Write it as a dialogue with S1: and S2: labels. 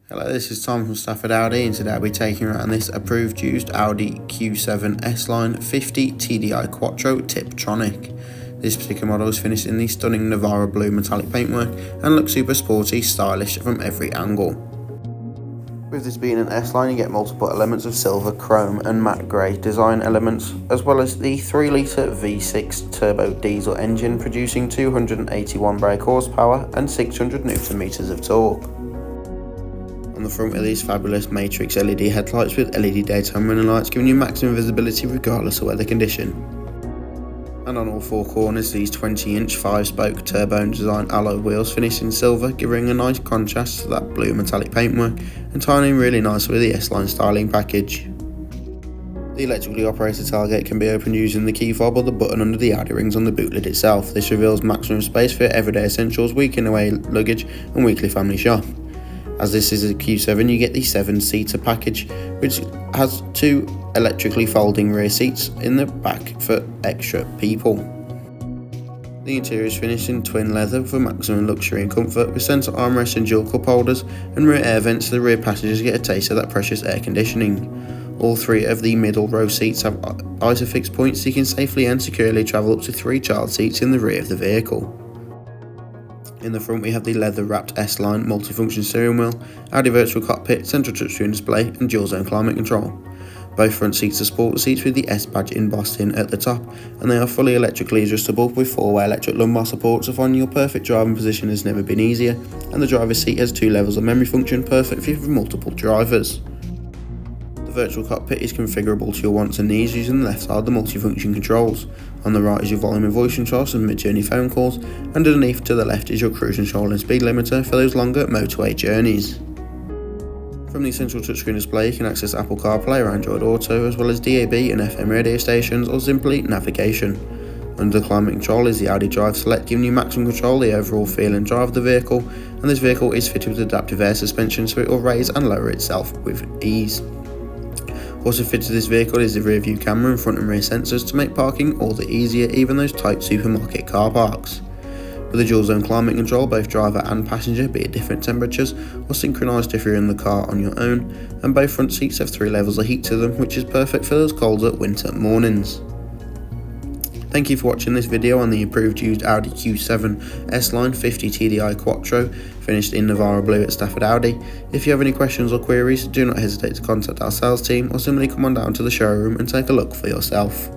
S1: Hello, this is Tom from Stafford Audi, and today I'll be taking around this approved used Audi Q7 S-Line 50 TDI Quattro Tiptronic. This particular model is finished in the stunning Navara blue metallic paintwork and looks super sporty, stylish from every angle. With this being an S-Line, you get multiple elements of silver, chrome and matte grey design elements, as well as the 3-litre V6 turbo diesel engine producing 281 brake horsepower and 600 Nm of torque. On the front are these fabulous matrix LED headlights with LED daytime running lights, giving you maximum visibility regardless of weather condition. And on all four corners, these 20-inch 5-spoke turbo design alloy wheels finished in silver, giving a nice contrast to that blue metallic paintwork and tying in really nicely with the S-Line styling package. The electrically operated tailgate can be opened using the key fob or the button under the Audi rings on the boot lid itself. This reveals maximum space for your everyday essentials, weekend away luggage and weekly family shop. As this is a Q7, you get the 7-seater package, which has 2 electrically folding rear seats in the back for extra people. The interior is finished in twin leather for maximum luxury and comfort, with centre armrests and dual cup holders and rear air vents so the rear passengers get a taste of that precious air conditioning. All 3 of the middle row seats have Isofix points so you can safely and securely travel up to 3 child seats in the rear of the vehicle. In the front we have the leather wrapped S-Line multifunction steering wheel, Audi virtual cockpit, central touchscreen display and dual zone climate control. Both front seats are sport seats with the S badge embossed in at the top, and they are fully electrically adjustable with 4-way electric lumbar support, so finding your perfect driving position has never been easier, and the driver's seat has 2 levels of memory function, perfect for multiple drivers. The virtual cockpit is configurable to your wants and needs using the left side of the multifunction controls. On the right is your volume and voice control for mid-journey phone calls, and underneath to the left is your cruise control and speed limiter for those longer motorway journeys. From the central touchscreen display you can access Apple CarPlay or Android Auto, as well as DAB and FM radio stations or simply navigation. Under the climate control is the Audi Drive Select, giving you maximum control of the overall feel and drive of the vehicle, and this vehicle is fitted with adaptive air suspension so it will raise and lower itself with ease. Also fitted to this vehicle is the rear view camera and front and rear sensors to make parking all the easier, even those tight supermarket car parks. With a dual zone climate control, both driver and passenger be at different temperatures or synchronised if you're in the car on your own, and both front seats have 3 levels of heat to them, which is perfect for those colder winter mornings. Thank you for watching this video on the approved used Audi Q7 S-Line 50 TDI Quattro, finished in Navara blue at Stafford Audi. If you have any questions or queries, do not hesitate to contact our sales team or simply come on down to the showroom and take a look for yourself.